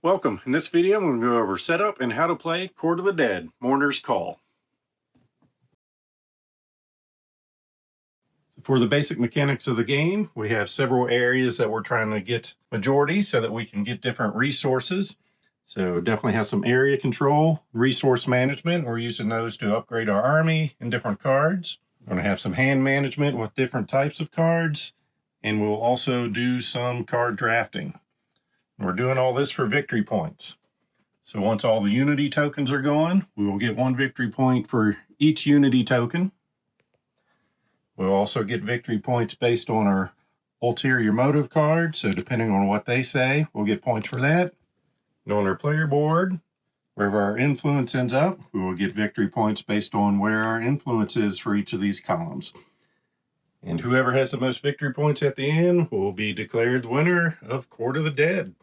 Welcome. In this video, I'm going to go over setup and how to play Court of the Dead, Mourner's Call. For the basic mechanics of the game, we have several areas that we're trying to get majority so that we can get different resources. So definitely have some area control, resource management. We're using those to upgrade our army and different cards. We're going to have some hand management with different types of cards. And we'll also do some card drafting. We're doing all this for victory points. So once all the unity tokens are gone, we will get 1 victory point for each unity token. We'll also get victory points based on our ulterior motive card. So depending on what they say, we'll get points for that. And on our player board, wherever our influence ends up, we will get victory points based on where our influence is for each of these columns. And whoever has the most victory points at the end will be declared the winner of Court of the Dead.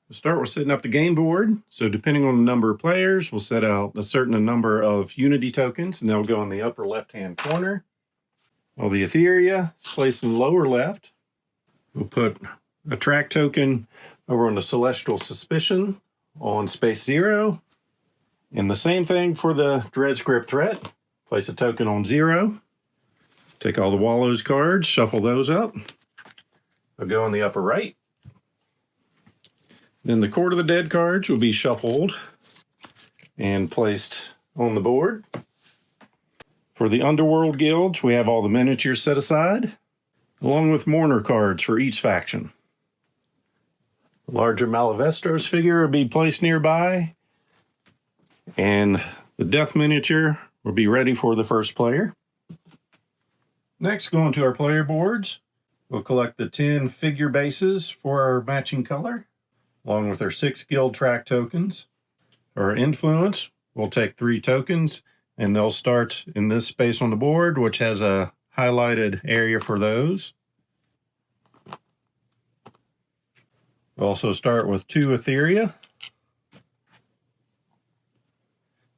We'll start with setting up the game board. So depending on the number of players, we'll set out a certain number of unity tokens, and they'll go in the upper left-hand corner. Well, the Etheria is placed in the lower left. We'll put a track token over on the Celestial Suspicion on space 0. And the same thing for the Dredge Grip Threat. Place a token on 0. Take all the Wallows cards, shuffle those up. They'll go in the upper right. Then the Court of the Dead cards will be shuffled and placed on the board. For the Underworld guilds, we have all the miniatures set aside, along with mourner cards for each faction. The larger Malavestros figure will be placed nearby, and the death miniature will be ready for the first player. Next, going to our player boards, we'll collect the 10 figure bases for our matching color, along with our 6 guild track tokens. Our influence, we'll take 3 tokens, and they'll start in this space on the board, which has a highlighted area for those. We'll also start with 2 Etheria.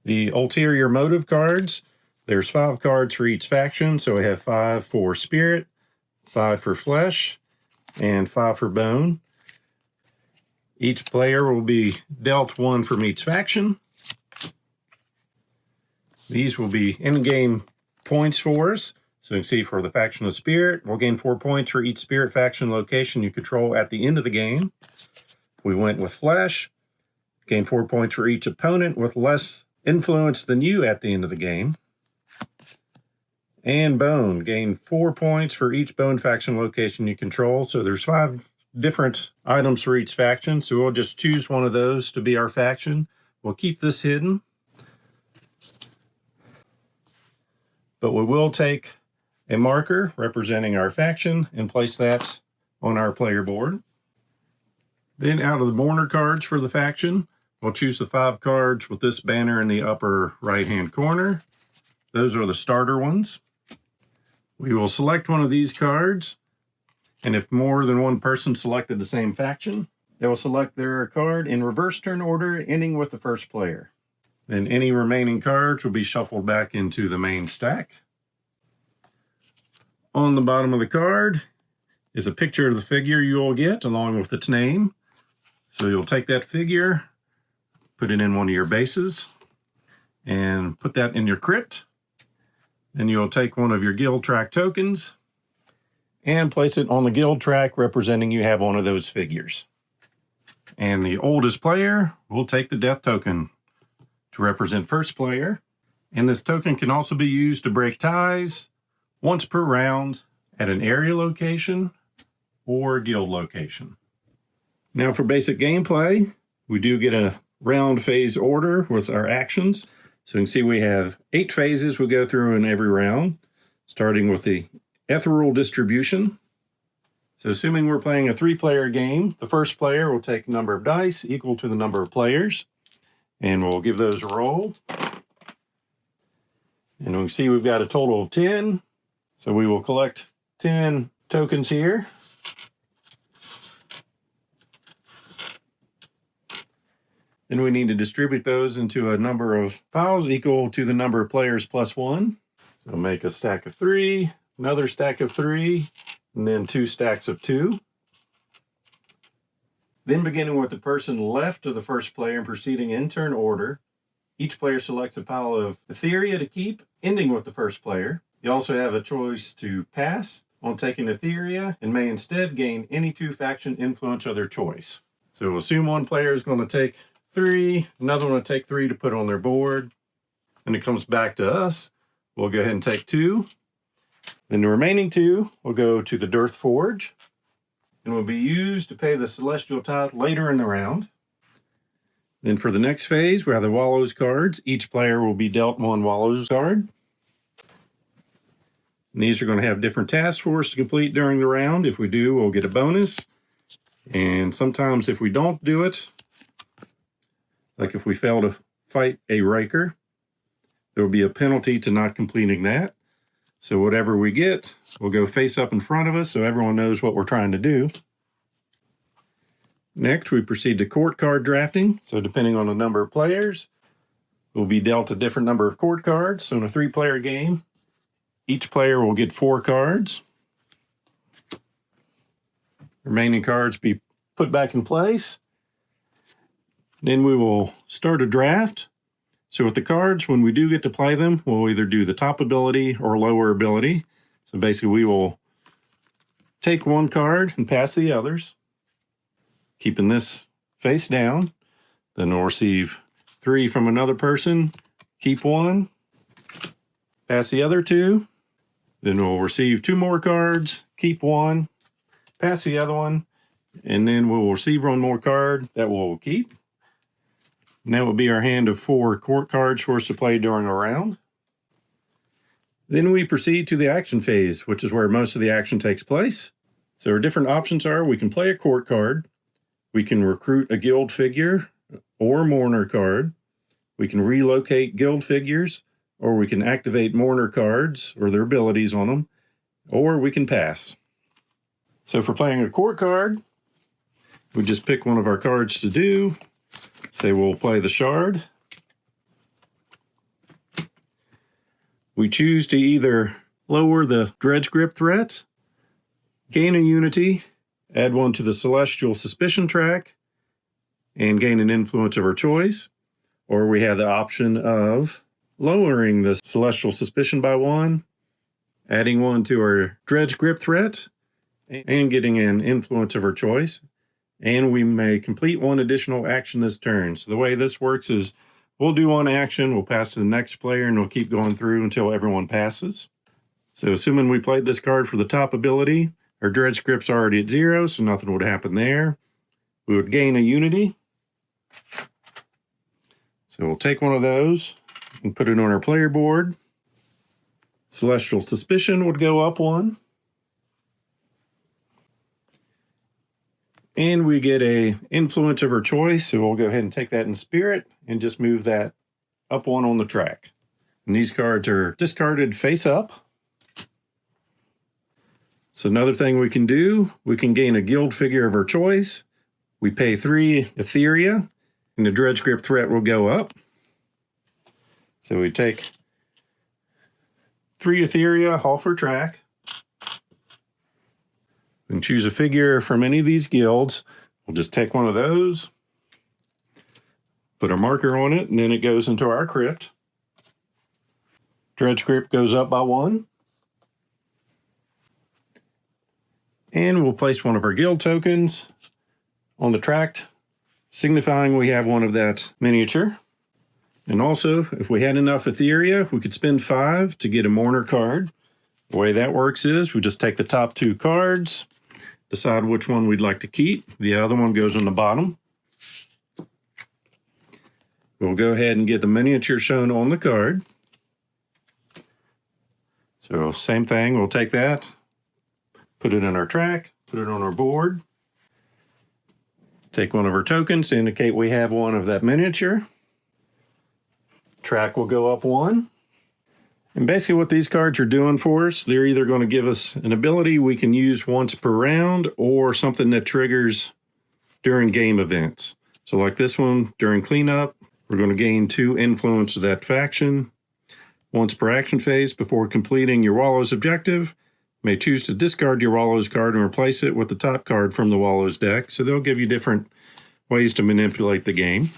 The ulterior motive cards, there's 5 cards for each faction, so we have 5 for spirit, 5 for flesh, and 5 for bone. Each player will be dealt 1 from each faction. These will be in-game points for us. So you can see for the faction of spirit, we'll gain 4 points for each spirit faction location you control at the end of the game. We went with flesh, gain 4 points for each opponent with less influence than you at the end of the game. And bone, gain 4 points for each bone faction location you control. So there's 5 different items for each faction, so we'll just choose one of those to be our faction. We'll keep this hidden, but we will take a marker representing our faction and place that on our player board. Then out of the mourner cards for the faction, we'll choose the 5 cards with this banner in the upper right-hand corner. Those are the starter ones. We will select one of these cards, and if more than one person selected the same faction, they will select their card in reverse turn order, ending with the first player. Then any remaining cards will be shuffled back into the main stack. On the bottom of the card is a picture of the figure you will get along with its name. So you'll take that figure, put it in one of your bases, and put that in your crypt. Then you'll take one of your guild track tokens and place it on the guild track representing you have one of those figures. And the oldest player will take the death token to represent first player. And this token can also be used to break ties once per round at an area location or guild location. Now for basic gameplay, we do get a round phase order with our actions. So you can see we have 8 phases we go through in every round, starting with the ethereal distribution. So assuming we're playing a 3-player game, the first player will take a number of dice equal to the number of players, and we'll give those a roll. And we can see we've got a total of 10. So we will collect 10 tokens here. Then we need to distribute those into a number of piles equal to the number of players plus 1. So make a stack of 3. Another stack of 3, and then 2 stacks of 2. Then, beginning with the person left of the first player and proceeding in turn order, each player selects a pile of Etheria to keep, ending with the first player. You also have a choice to pass on taking Etheria and may instead gain any 2 faction influence of their choice. So we'll assume one player is going to take 3, another one will take 3 to put on their board. And it comes back to us. We'll go ahead and take 2. Then the remaining 2 will go to the Dearth Forge and will be used to pay the Celestial Tithe later in the round. Then for the next phase, we have the Wallows cards. Each player will be dealt 1 Wallows card. And these are going to have different tasks for us to complete during the round. If we do, we'll get a bonus. And sometimes if we don't do it, like if we fail to fight a Riker, there will be a penalty to not completing that. So whatever we get will go face up in front of us so everyone knows what we're trying to do. Next, we proceed to court card drafting. So depending on the number of players, we'll be dealt a different number of court cards. So in a 3-player game, each player will get 4 cards. Remaining cards be put back in place. Then we will start a draft. So with the cards, when we do get to play them, we'll either do the top ability or lower ability. So basically we will take 1 card and pass the others, keeping this face down. Then we'll receive 3 from another person, keep 1, pass the other 2. Then we'll receive 2 more cards, keep 1, pass the other one, and then we'll receive 1 more card that we'll keep. And that will be our hand of 4 court cards for us to play during a round. Then we proceed to the action phase, which is where most of the action takes place. So our different options are: we can play a court card, we can recruit a guild figure or mourner card, we can relocate guild figures, or we can activate mourner cards or their abilities on them, or we can pass. So for playing a court card, we just pick one of our cards to do. Say we'll play the Shard. We choose to either lower the Dredge grip threat, gain a unity, add 1 to the Celestial Suspicion track, and gain an influence of our choice. Or we have the option of lowering the Celestial Suspicion by 1, adding 1 to our Dredge grip threat, and getting an influence of our choice. And we may complete 1 additional action this turn. So the way this works is we'll do 1 action, we'll pass to the next player, and we'll keep going through until everyone passes. So assuming we played this card for the top ability, our Dredge grip's already at 0, so nothing would happen there. We would gain a unity. So we'll take 1 of those and put it on our player board. Celestial Suspicion would go up 1. And we get a influence of our choice, so we'll go ahead and take that in spirit and just move that up 1 on the track. And these cards are discarded face up. So another thing we can do, we can gain a guild figure of our choice. We pay 3 Etheria, and the Dredge grip threat will go up. So we take 3 Etheria off our track. We can choose a figure from any of these guilds. We'll just take 1 of those, put our marker on it, and then it goes into our crypt. Dredge grip goes up by 1. And we'll place 1 of our guild tokens on the track, signifying we have 1 of that miniature. And also, if we had enough Etheria, we could spend 5 to get a mourner card. The way that works is we just take the top 2 cards, decide which one we'd like to keep. The other one goes on the bottom. We'll go ahead and get the miniature shown on the card. So same thing, we'll take that, put it in our track, put it on our board. Take 1 of our tokens to indicate we have 1 of that miniature. Track will go up 1. And basically what these cards are doing for us, they're either going to give us an ability we can use once per round or something that triggers during game events. So like this one, during cleanup, we're going to gain 2 influence of that faction. Once per action phase before completing your Wallows objective, You may choose to discard your Wallows card and replace it with the top card from the Wallows deck, so they'll give you different ways to manipulate the game.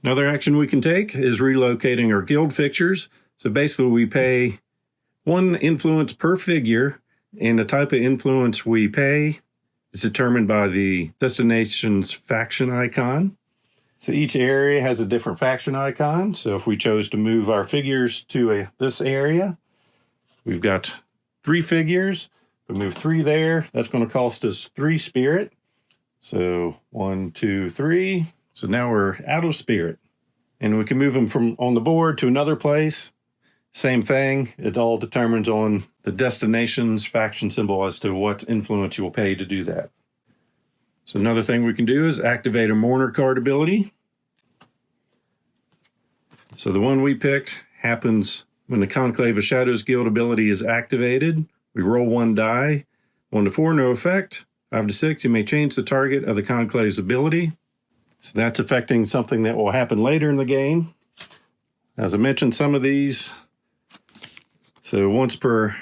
Another action we can take is relocating our guild fixtures. So basically we pay 1 influence per figure, and the type of influence we pay is determined by the destination's faction icon. So each area has a different faction icon. So if we chose to move our figures to this area, we've got 3 figures. We move 3 there. That's going to cost us 3 spirit. So 1, 2, 3. So now we're out of spirit. And we can move them from on the board to another place. Same thing. It all determines on the destination's faction symbol as to what influence you'll pay to do that. So another thing we can do is activate a Mourner card ability. So the one we picked happens when the Conclave of Shadows Guild ability is activated. We roll 1 die. 1 to 4, no effect. 5 to 6, you may change the target of the Conclave's ability. So that's affecting something that will happen later in the game. As I mentioned, some of these. So once per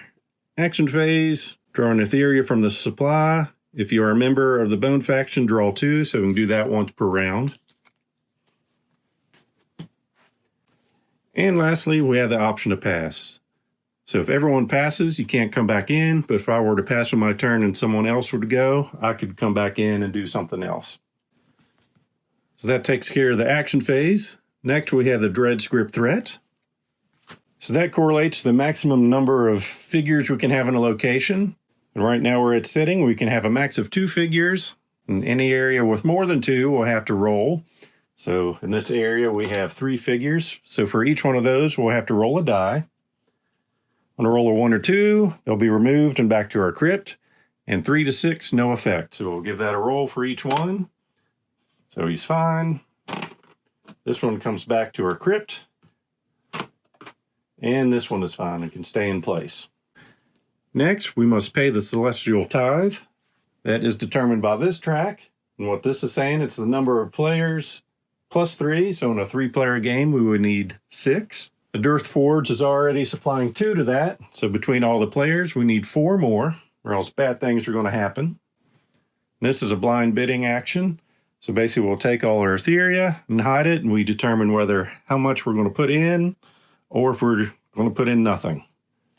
action phase, draw an Etheria from the supply. If you are a member of the Bone faction, draw 2, so we can do that once per round. And lastly, we have the option to pass. So if everyone passes, you can't come back in, but if I were to pass on my turn and someone else were to go, I could come back in and do something else. So that takes care of the action phase. Next, we have the Dredge Grip Threat. So that correlates to the maximum number of figures we can have in a location. And right now where it's sitting, we can have a max of 2 figures. In any area with more than 2, we'll have to roll. So in this area, we have 3 figures. So for each one of those, we'll have to roll a die. On a roll of 1 or 2, they'll be removed and back to our crypt. And 3 to 6, no effect. So we'll give that a roll for each one. So he's fine. This one comes back to our crypt. And this one is fine and can stay in place. Next, we must pay the Celestial Tithe. That is determined by this track. And what this is saying, it's the number of players plus 3. So in a 3-player game, we would need 6. The Dearth Forge is already supplying 2 to that. So between all the players, we need 4 more, or else bad things are going to happen. This is a blind bidding action. So basically, we'll take all our Etheria and hide it, and we determine whether how much we're going to put in, or if we're going to put in nothing.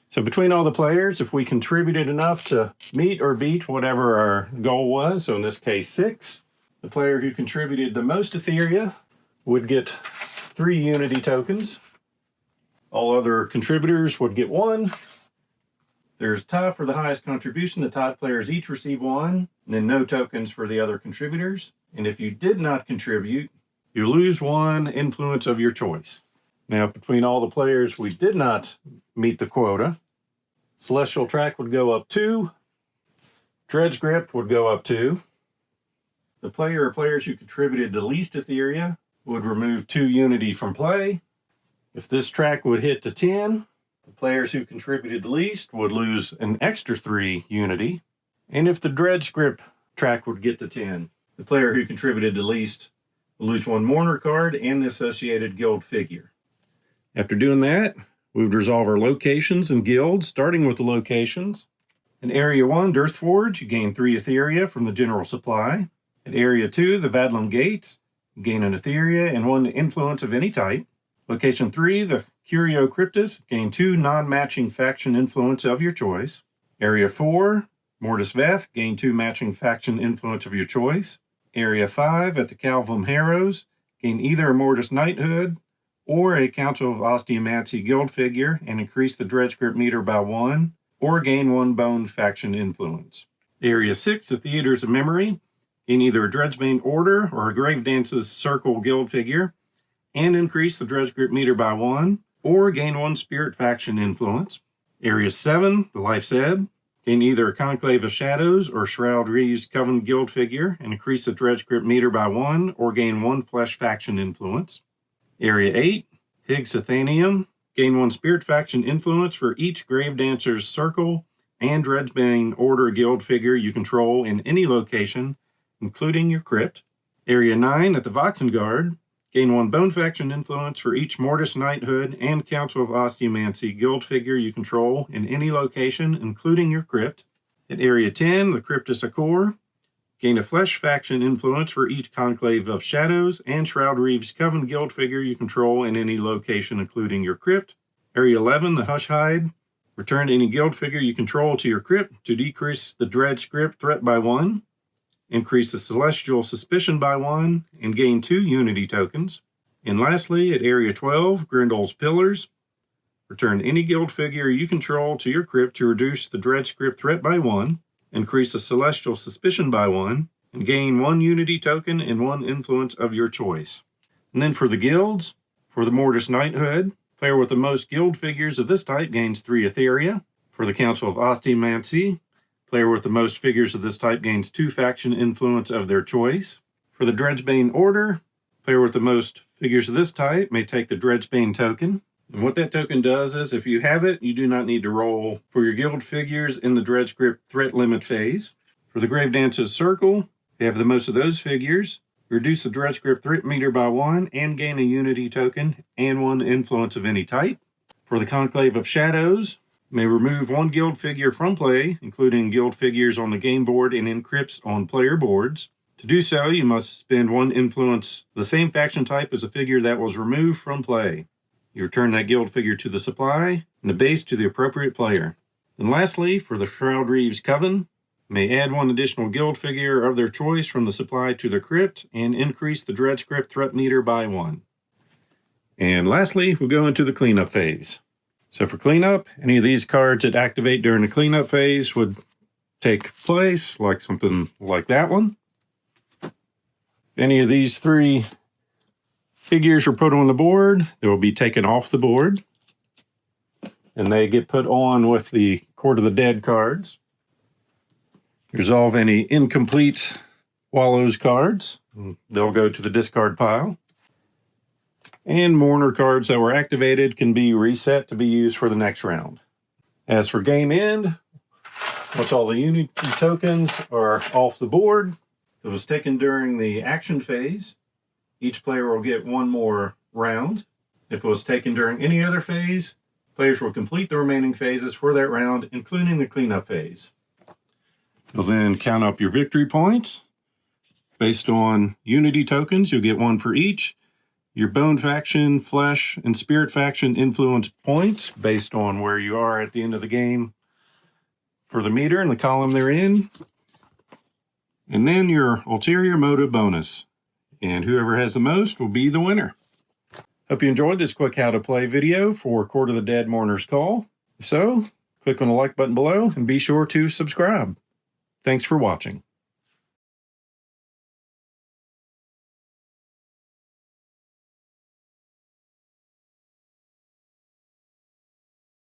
So between all the players, if we contributed enough to meet or beat whatever our goal was, so in this case 6, the player who contributed the most Etheria would get 3 Unity tokens. All other contributors would get 1. There's tie for the highest contribution. The tied players each receive 1, and then no tokens for the other contributors. And if you did not contribute, you lose 1 influence of your choice. Now, between all the players, we did not meet the quota. Celestial Track would go up 2. Dredge Grip would go up 2. The player or players who contributed the least Etheria would remove 2 Unity from play. If this track would hit to 10, the players who contributed the least would lose an extra 3 Unity. And if the Dredge Grip track would get to 10, the player who contributed the least would lose 1 Mourner card and the associated guild figure. After doing that, we would resolve our locations and guilds, starting with the locations. In Area 1, Dearth Forge, you gain 3 Etheria from the general supply. In Area 2, the Vadlum Gates, you gain an Etheria and 1 influence of any type. Location 3, the Curio Cryptus, gain 2 non-matching faction influence of your choice. Area 4, Mortis Veth, gain 2 matching faction influence of your choice. Area 5, at the Calvum Harrows, gain either a Mortis Knighthood or a Council of Osteomancy guild figure and increase the Dredge Grip meter by 1, or gain 1 Bone faction influence. Area 6, the Theaters of Memory, gain either a Dredgebane Order or a Gravedance's Circle guild figure, and increase the Dredge Grip meter by 1, or gain 1 Spirit faction influence. Area 7, the Life's Ebb, gain either a Conclave of Shadows or Shroud Reeves Coven guild figure, and increase the Dredge Grip meter by 1, or gain 1 Flesh faction influence. Area 8, Higgs Athenium, gain 1 Spirit faction influence for each Gravedancer's Circle and Dredgebane Order guild figure you control in any location, including your crypt. Area 9, at the Voxengard, Gain 1 bone faction influence for each Mortis Knighthood and Council of Osteomancy guild figure you control in any location, including your crypt. At Area 10, the Crypt is a core. Gain a Flesh faction influence for each Conclave of Shadows and Shroud Reeves Coven guild figure you control in any location, including your crypt. Area 11, the Hush Hide. Return any guild figure you control to your crypt to decrease the Dredge crypt threat by 1. Increase the Celestial Suspicion by 1, and gain 2 Unity tokens. And lastly, at Area 12, Grindel's Pillars, return any guild figure you control to your crypt to reduce the Dredge crypt threat by 1, increase the Celestial Suspicion by 1, and gain 1 Unity token and 1 influence of your choice. And then for the guilds, for the Mortis Knighthood, player with the most guild figures of this type gains 3 Etheria. For the Council of Osteomancy, player with the most figures of this type gains 2 faction influence of their choice. For the Dredgebane Order, player with the most figures of this type may take the Dredgebane token. And what that token does is, if you have it, you do not need to roll for your guild figures in the Dredge crypt threat limit phase. For the Gravedance's Circle, if you have the most of those figures, reduce the Dredge crypt threat meter by 1 and gain a Unity token and 1 influence of any type. For the Conclave of Shadows, may remove 1 guild figure from play, including guild figures on the game board and in crypts on player boards. To do so, you must spend 1 influence the same faction type as a figure that was removed from play. You return that guild figure to the supply and the base to the appropriate player. And lastly, for the Shroud Reeves Coven, may add 1 additional guild figure of their choice from the supply to their crypt and increase the Dredge crypt threat meter by 1. And lastly, we'll go into the cleanup phase. So for cleanup, any of these cards that activate during the cleanup phase would take place, like something like that one. Any of these 3 figures are put on the board, they will be taken off the board. And they get put on with the Court of the Dead cards. Resolve any incomplete Wallows cards. They'll go to the discard pile. And Mourner cards that were activated can be reset to be used for the next round. As for game end, once all the Unity tokens are off the board, it was taken during the action phase. Each player will get 1 more round. If it was taken during any other phase, players will complete the remaining phases for that round, including the cleanup phase. You'll then count up your victory points. Based on Unity tokens, you'll get 1 for each. Your Bone Faction, Flesh, and Spirit Faction influence points based on where you are at the end of the game for the meter and the column they're in. And then your Ulterior Motive bonus. And whoever has the most will be the winner. Hope you enjoyed this quick how to play video for Court of the Dead Mourner's Call. If so, click on the like button below and be sure to subscribe. Thanks for watching.